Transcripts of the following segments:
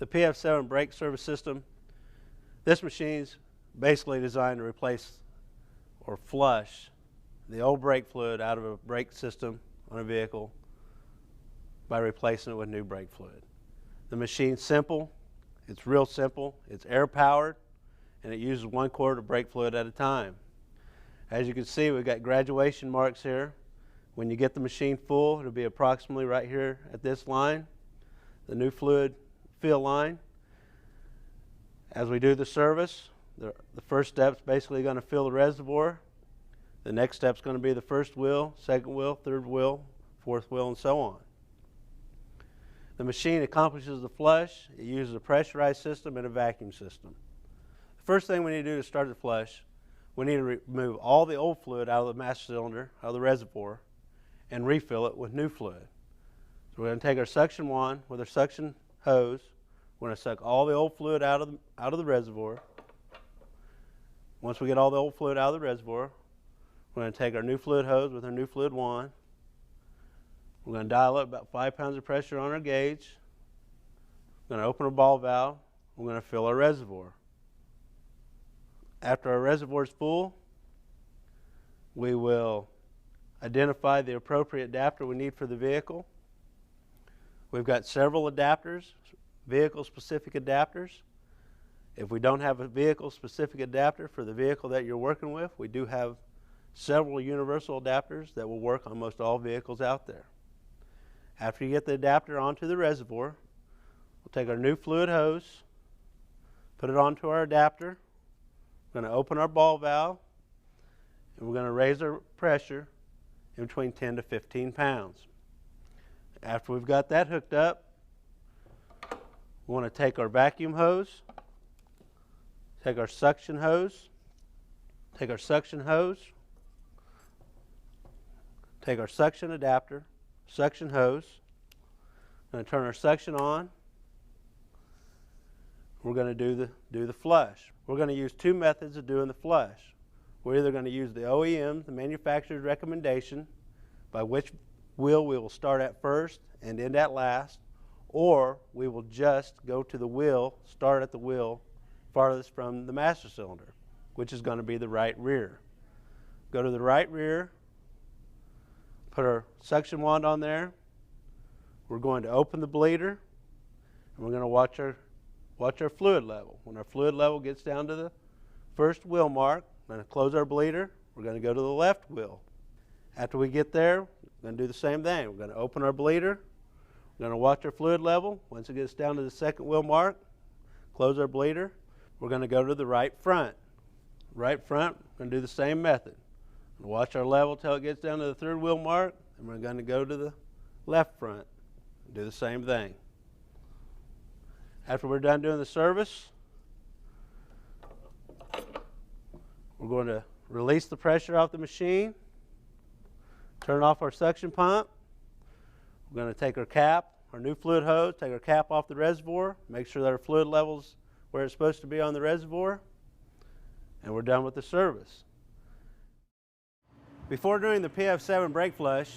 the PF7 brake service system. This machine's basically designed to replace or flush the old brake fluid out of a brake system on a vehicle by replacing it with new brake fluid. The machine's simple, it's real simple, it's air powered, and it uses 1 quart of brake fluid at a time. As you can see, we've got graduation marks here. When you get the machine full, it'll be approximately right here at this line, the new fluid fill line. As we do the service, the first step's basically going to fill the reservoir. The next step's going to be the first wheel, second wheel, third wheel, fourth wheel, and so on. The machine accomplishes the flush. It uses a pressurized system and a vacuum system. The first thing we need to do to start the flush, we need to remove all the old fluid out of the master cylinder, out of the reservoir, and refill it with new fluid. So we're going to take our suction wand with our suction hose. We're going to suck all the old fluid out of the reservoir. Once we get all the old fluid out of the reservoir, we're going to take our new fluid hose with our new fluid wand. We're going to dial up about 5 pounds of pressure on our gauge. We're going to open our ball valve. We're going to fill our reservoir. After our reservoir is full, we will identify the appropriate adapter we need for the vehicle. We've got several adapters, vehicle-specific adapters. If we don't have a vehicle-specific adapter for the vehicle that you're working with, we do have several universal adapters that will work on most all vehicles out there. After you get the adapter onto the reservoir, we'll take our new fluid hose, put it onto our adapter. We're going to open our ball valve, and we're going to raise our pressure in between 10 to 15 pounds. After we've got that hooked up, we want to take our vacuum hose, take our suction hose, take our suction hose, take our suction adapter, suction hose. We're going to turn our suction on. We're going to do the flush. We're going to use 2 methods of doing the flush. We're either going to use the OEM, the manufacturer's recommendation, by which wheel we will start at first and end at last, or we will just go to the wheel, start at the wheel farthest from the master cylinder, which is going to be the right rear. Go to the right rear, put our suction wand on there. We're going to open the bleeder, and we're going to watch our fluid level. When our fluid level gets down to the first wheel mark, we're going to close our bleeder. We're going to go to the left wheel. After we get there, we're going to do the same thing. We're going to open our bleeder. We're going to watch our fluid level. Once it gets down to the second wheel mark, close our bleeder. We're going to go to the right front. Right front, we're going to do the same method. Watch our level till it gets down to the third wheel mark, and we're going to go to the left front and do the same thing. After we're done doing the service, we're going to release the pressure off the machine, turn off our suction pump. We're going to take our cap, our new fluid hose, take our cap off the reservoir, make sure that our fluid level's where it's supposed to be on the reservoir, and we're done with the service. Before doing the PF7 brake flush,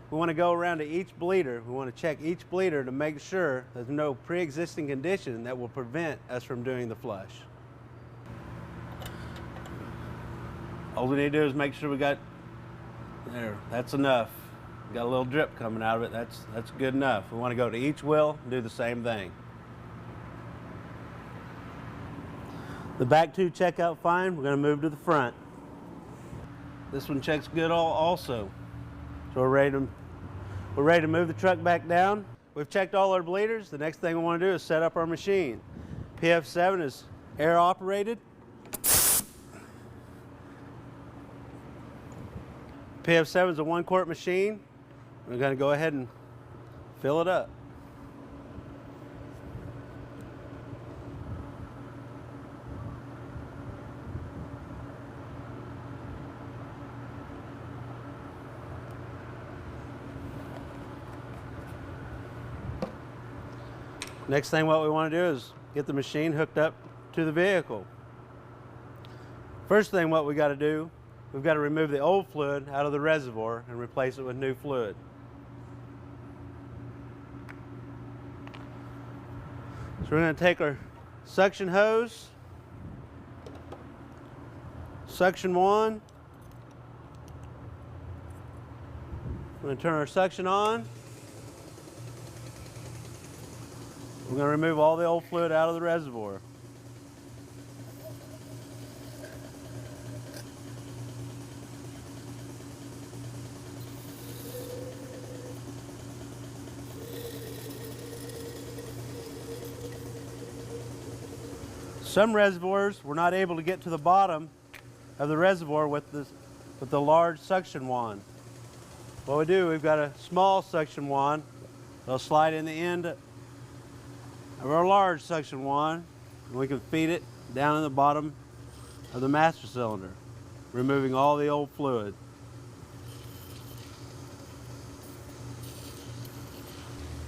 we want to go around to each bleeder. We want to check each bleeder to make sure there's no pre-existing condition that will prevent us from doing the flush. All we need to do is make sure we got, there, that's enough. Got a little drip coming out of it, that's good enough. We want to go to each wheel and do the same thing. The back 2 check out fine, we're going to move to the front. This one checks good also. So we're ready to move the truck back down. We've checked all our bleeders. The next thing we want to do is set up our machine. PF7 is air operated. PF7 is a 1 quart machine. We're going to go ahead and fill it up. Next thing what we want to do is get the machine hooked up to the vehicle. First thing what we got to do, we've got to remove the old fluid out of the reservoir and replace it with new fluid. So we're going to take our suction hose, suction 1. We're going to turn our suction on. We're going to remove all the old fluid out of the reservoir. Some reservoirs we're not able to get to the bottom of the reservoir with the large suction wand. What we do, we've got a small suction wand. It'll slide in the end of our large suction wand, and we can feed it down in the bottom of the master cylinder, removing all the old fluid.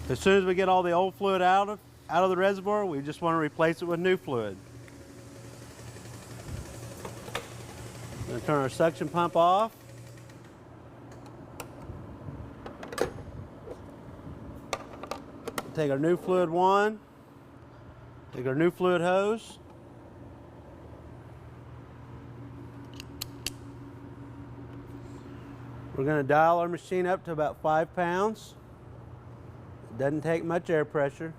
As soon as we get all the old fluid out of the reservoir, we just want to replace it with new fluid. I'm going to turn our suction pump off. Take our new fluid wand, take our new fluid hose. We're going to dial our machine up to about 5 pounds. It doesn't take much air pressure.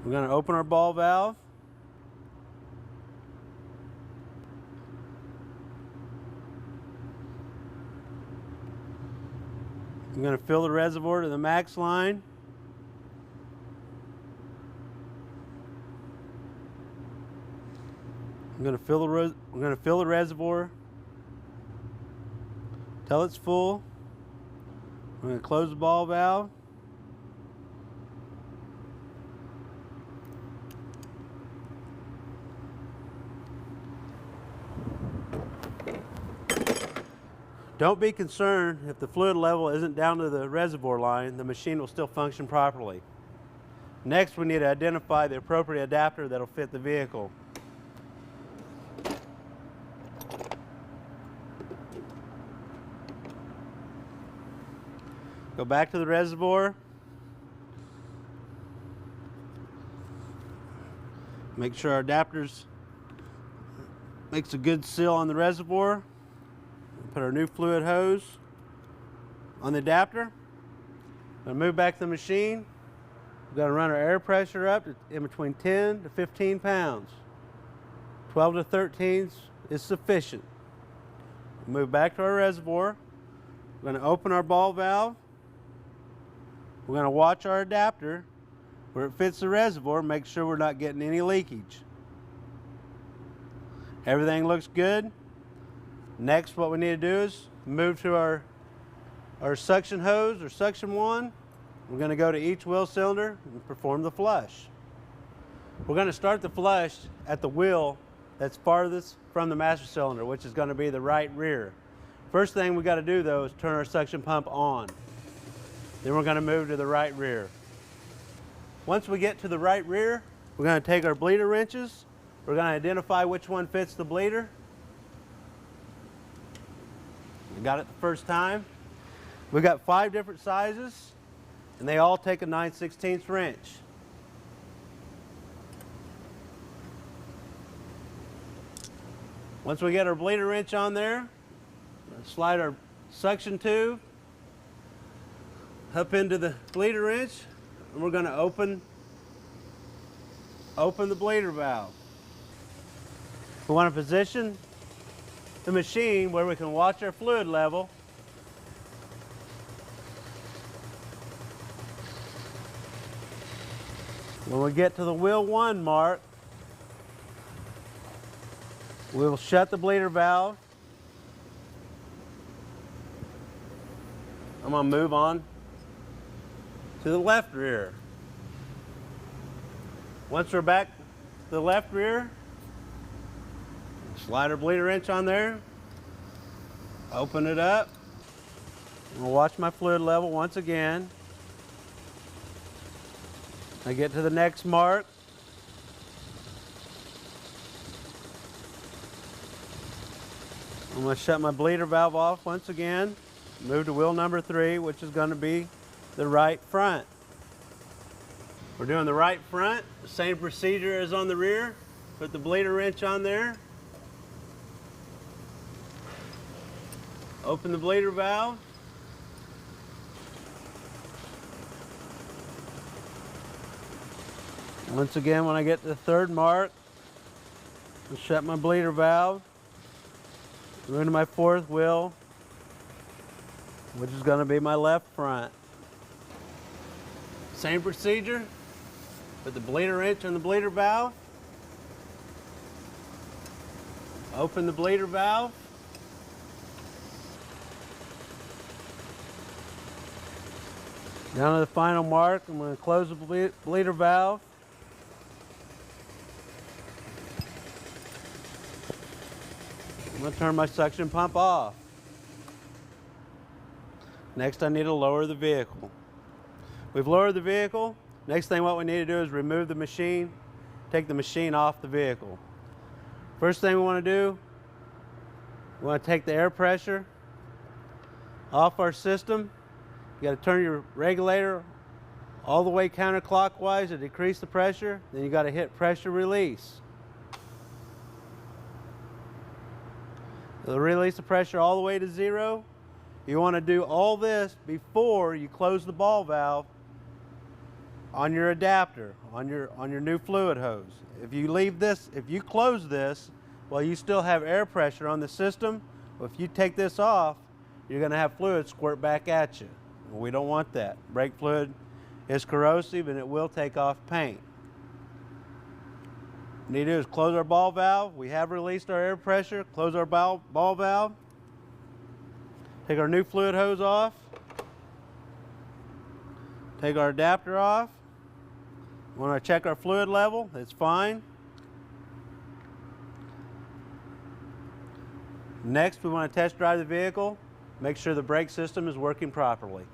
We're going to open our ball valve. I'm going to fill the reservoir to the max line. I'm going to fill the reservoir till it's full. I'm going to close the ball valve. Don't be concerned if the fluid level isn't down to the reservoir line, the machine will still function properly. Next, we need to identify the appropriate adapter that will fit the vehicle. Go back to the reservoir. Make sure our adapters makes a good seal on the reservoir. Put our new fluid hose on the adapter. Gonna move back to the machine. We're gonna run our air pressure up to in between 10 to 15 pounds. 12 to 13 is sufficient. Move back to our reservoir. We're gonna open our ball valve. We're gonna watch our adapter where it fits the reservoir, make sure we're not getting any leakage. Everything looks good. Next, what we need to do is move to our suction hose or suction wand. We're going to go to each wheel cylinder and perform the flush. We're going to start the flush at the wheel that's farthest from the master cylinder, which is going to be the right rear. First thing we got to do though is turn our suction pump on. Then we're going to move to the right rear. Once we get to the right rear, we're going to take our bleeder wrenches. We're going to identify which one fits the bleeder. We got it the first time. We got 5 different sizes, and they all take a 9/16 wrench. Once we get our bleeder wrench on there, slide our suction tube up into the bleeder wrench, and we're going to open the bleeder valve. We want to position the machine where we can watch our fluid level. When we get to the wheel 1 mark, we will shut the bleeder valve. I'm going to move on to the left rear. Once we're back to the left rear, slide our bleeder wrench on there, open it up, and we'll watch my fluid level once again. I get to the next mark. I'm going to shut my bleeder valve off once again, move to wheel number 3, which is going to be the right front. We're doing the right front, the same procedure as on the rear. Put the bleeder wrench on there. Open the bleeder valve. Once again, when I get to the third mark, I'll shut my bleeder valve. Go into my fourth wheel, which is going to be my left front. Same procedure. Put the bleeder wrench on the bleeder valve. Open the bleeder valve. Down to the final mark, I'm going to close the bleeder valve. I'm going to turn my suction pump off. Next, I need to lower the vehicle. We've lowered the vehicle. Next thing what we need to do is remove the machine, take the machine off the vehicle. First thing we want to do, we want to take the air pressure off our system. You got to turn your regulator all the way counterclockwise to decrease the pressure. Then you got to hit pressure release. It'll release the pressure all the way to 0. You want to do all this before you close the ball valve on your adapter, on your new fluid hose. If you leave this, if you close this, well, you still have air pressure on the system. Well, if you take this off, you're going to have fluid squirt back at you. We don't want that. Brake fluid is corrosive and it will take off paint. What we need to do is close our ball valve. We have released our air pressure. Close our ball valve. Take our new fluid hose off. Take our adapter off. We want to check our fluid level. It's fine. Next, we want to test drive the vehicle. Make sure the brake system is working properly.